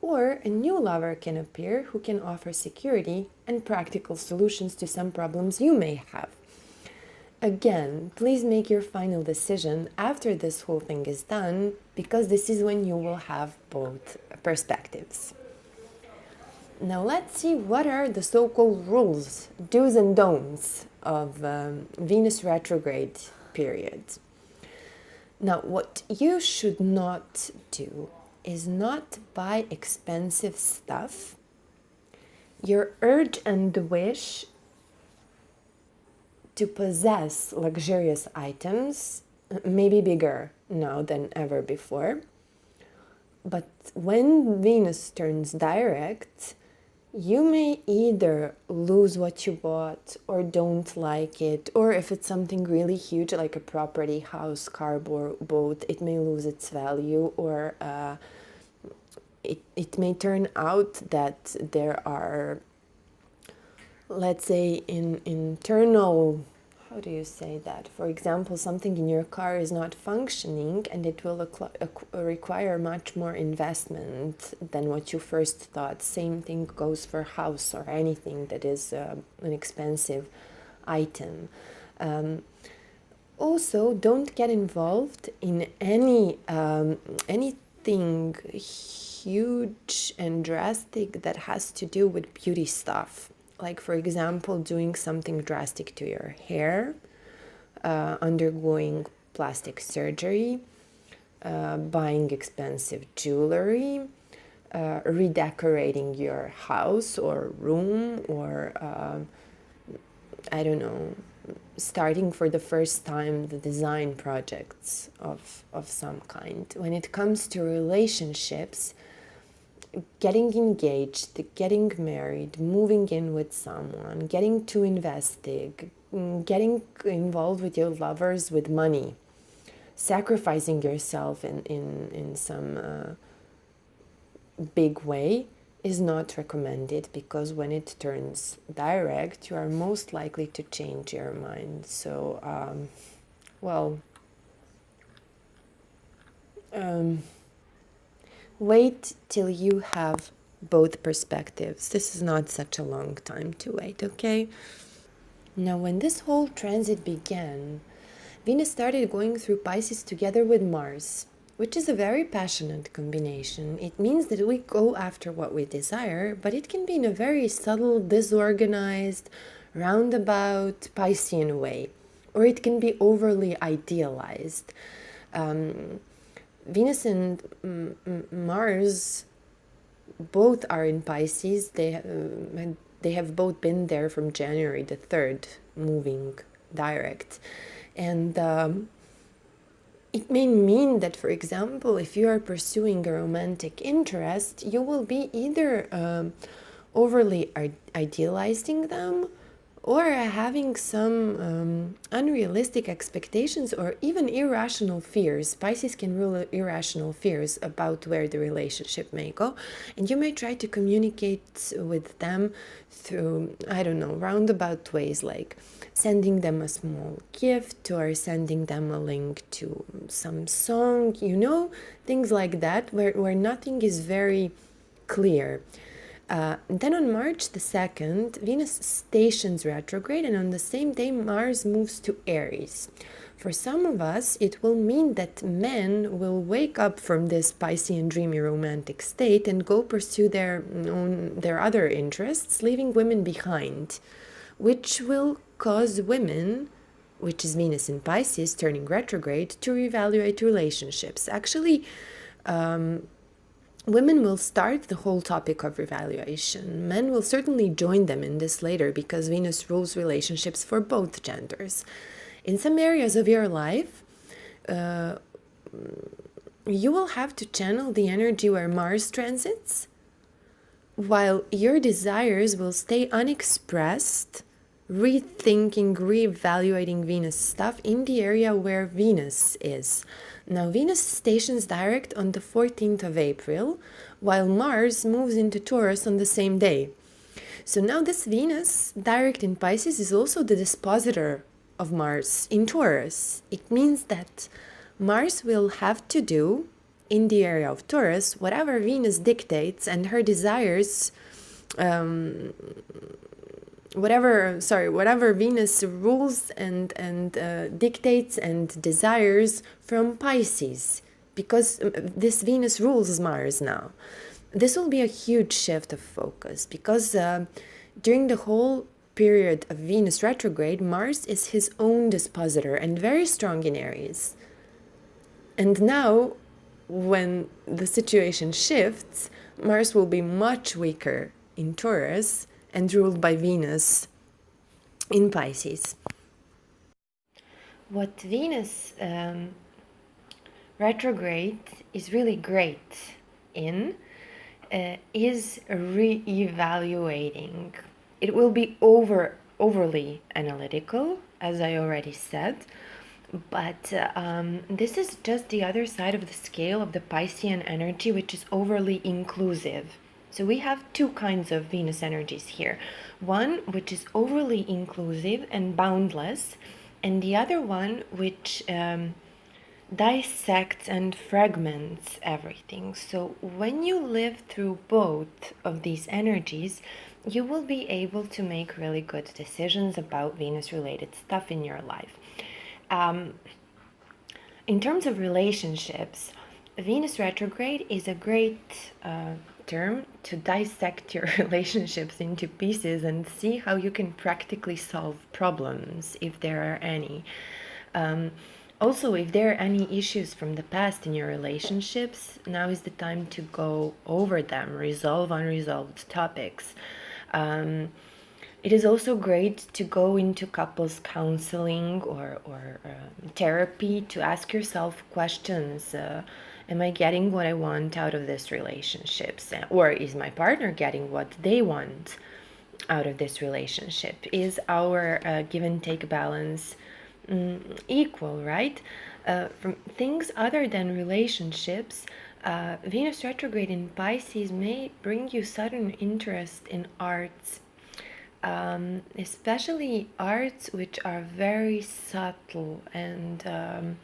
or a new lover can appear who can offer security and practical solutions to some problems you may have. Again, please make your final decision after this whole thing is done, because this is when you will have both perspectives. Now let's see what are the so-called rules, do's and don'ts of Venus retrograde period. Now, what you should not do is not buy expensive stuff. Your urge and wish to possess luxurious items may be bigger now than ever before. But when Venus turns direct, you may either lose what you bought or don't like it, or if it's something really huge like a property, house, car, boat, it may lose its value, or it may turn out that there are, let's say, internal, how do you say that? For example, something in your car is not functioning and it will require much more investment than what you first thought. Same thing goes for house or anything that is an expensive item. Also, don't get involved in anything huge and drastic that has to do with beauty stuff. Like, for example, doing something drastic to your hair, undergoing plastic surgery, buying expensive jewelry, redecorating your house or room, or, I don't know, starting for the first time the design projects of some kind. When it comes to relationships, getting engaged, getting married, moving in with someone, getting too invested, getting involved with your lovers with money, sacrificing yourself in some big way is not recommended, because when it turns direct, you are most likely to change your mind. So, well, Wait till you have both perspectives. This is not such a long time to wait, okay? Now, when this whole transit began, Venus started going through Pisces together with Mars, which is a very passionate combination. It means that we go after what we desire, but it can be in a very subtle, disorganized, roundabout, Piscean way, or it can be overly idealized. Venus and Mars both are in Pisces. They have both been there from January the 3rd, moving direct. And it may mean that, for example, if you are pursuing a romantic interest, you will be either overly idealizing them or having some unrealistic expectations or even irrational fears. Pisces can rule irrational fears about where the relationship may go, and you may try to communicate with them through, I don't know, roundabout ways, like sending them a small gift or sending them a link to some song, things like that, where nothing is very clear. Then on March the 2nd, Venus stations retrograde, and on the same day, Mars moves to Aries. For some of us, it will mean that men will wake up from this Piscean dreamy romantic state and go pursue their other interests, leaving women behind, which will cause women, which is Venus in Pisces turning retrograde, to reevaluate relationships. Actually, women will start the whole topic of revaluation. Men will certainly join them in this later because Venus rules relationships for both genders. In some areas of your life, you will have to channel the energy where Mars transits, while your desires will stay unexpressed, rethinking, reevaluating Venus stuff in the area where Venus is. Now, Venus stations direct on the 14th of April, while Mars moves into Taurus on the same day. So now this Venus direct in Pisces is also the dispositor of Mars in Taurus. It means that Mars will have to do in the area of Taurus whatever Venus dictates, and her desires, whatever Venus rules and dictates and desires from Pisces, because this Venus rules Mars now. This will be a huge shift of focus because during the whole period of Venus retrograde, Mars is his own dispositor and very strong in Aries. And now, when the situation shifts, Mars will be much weaker in Taurus and ruled by Venus in Pisces. What Venus retrograde is really great in is re-evaluating. It will be overly analytical, as I already said, but this is just the other side of the scale of the Piscean energy, which is overly inclusive. So we have two kinds of Venus energies here. One which is overly inclusive and boundless, and the other one which dissects and fragments everything. So when you live through both of these energies, you will be able to make really good decisions about Venus-related stuff in your life. In terms of relationships, Venus retrograde is a great term to dissect your relationships into pieces and see how you can practically solve problems, if there are any. Also, if there are any issues from the past in your relationships, now is the time to go over them, resolve unresolved topics. It is also great to go into couples counseling or therapy to ask yourself questions. Am I getting what I want out of this relationship? Or is my partner getting what they want out of this relationship? Is our give and take balance equal, right? From things other than relationships, Venus retrograde in Pisces may bring you sudden interest in arts, especially arts which are very subtle and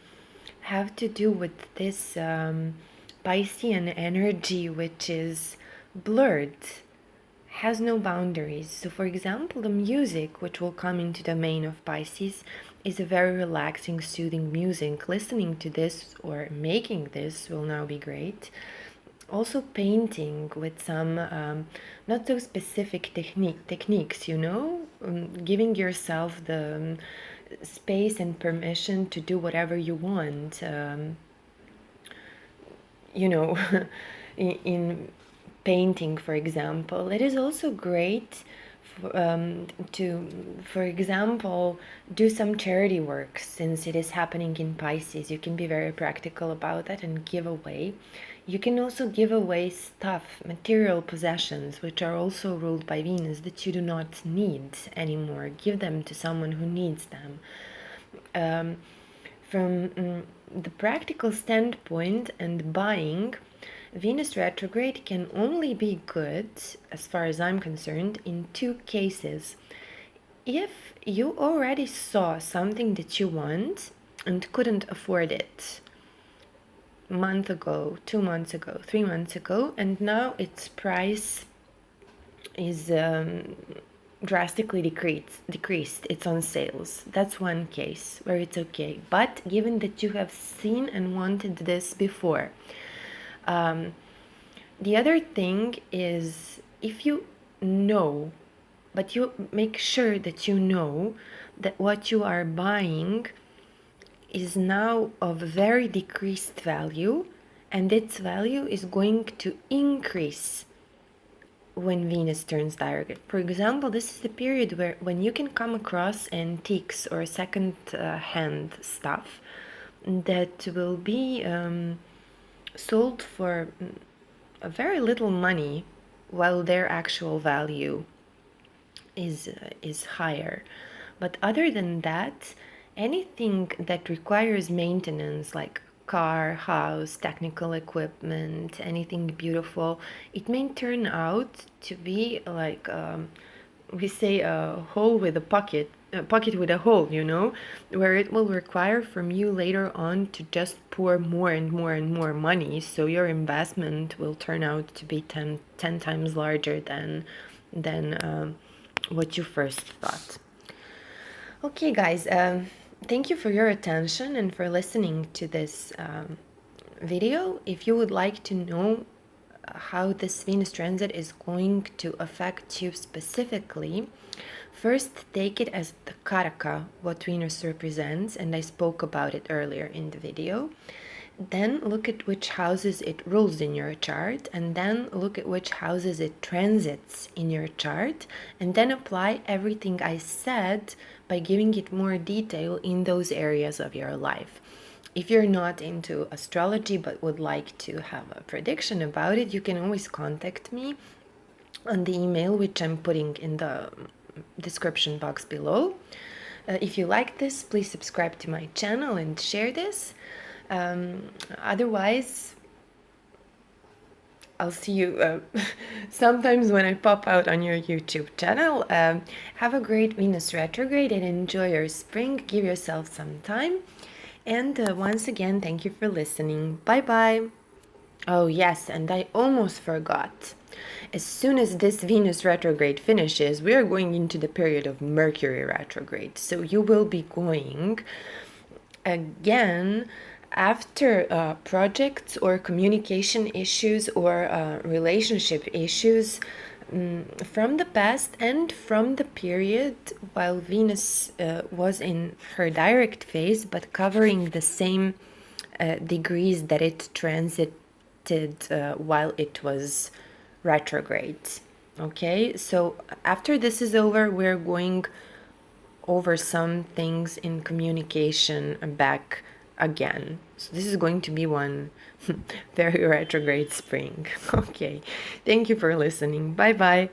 have to do with this Piscean energy, which is blurred, has no boundaries. So for example, the music, which will come into the domain of Pisces, is a very relaxing, soothing music. Listening to this or making this will now be great. Also painting with some not so specific techniques, giving yourself the space and permission to do whatever you want, in painting, for example. It is also great to, for example, do some charity work. Since it is happening in Pisces, you can be very practical about that and give away. You can also give away stuff, material possessions, which are also ruled by Venus, that you do not need anymore. Give them to someone who needs them. From the practical standpoint and buying, Venus retrograde can only be good, as far as I'm concerned, in two cases. If you already saw something that you want and couldn't afford it a month ago, 2 months ago, 3 months ago, and now its price is drastically decreased, it's on sales. That's one case where it's okay. But given that you have seen and wanted this before, the other thing is, if you know, but you make sure that you know that what you are buying is now of very decreased value, and its value is going to increase when Venus turns direct. For example, this is the period where when you can come across antiques or second-hand stuff that will be sold for a very little money, while their actual value is higher. But other than that, anything that requires maintenance, like car, house, technical equipment, anything beautiful, it may turn out to be like we say a hole with a pocket with a hole, where it will require from you later on to just pour more and more and more money, so your investment will turn out to be 10 times larger than what you first thought. Okay, guys, thank you for your attention and for listening to this video. If you would like to know how this Venus transit is going to affect you specifically, first take it as the Karaka, what Venus represents, and I spoke about it earlier in the video. Then look at which houses it rules in your chart, and then look at which houses it transits in your chart, and then apply everything I said by giving it more detail in those areas of your life. If you're not into astrology but would like to have a prediction about it, you can always contact me on the email, which I'm putting in the description box below. If you like this, please subscribe to my channel and share this. Otherwise, I'll see you sometimes when I pop out on your YouTube channel. Have a great Venus retrograde and enjoy your spring. Give yourself some time. And once again, thank you for listening. Bye-bye. Oh yes, and I almost forgot. As soon as this Venus retrograde finishes, we are going into the period of Mercury retrograde. So you will be going again after projects or communication issues or relationship issues from the past and from the period while Venus was in her direct phase, but covering the same degrees that it transited while it was retrograde. Okay, so after this is over, we're going over some things in communication back again. So this is going to be one very retrograde spring. Okay, thank you for listening. Bye bye.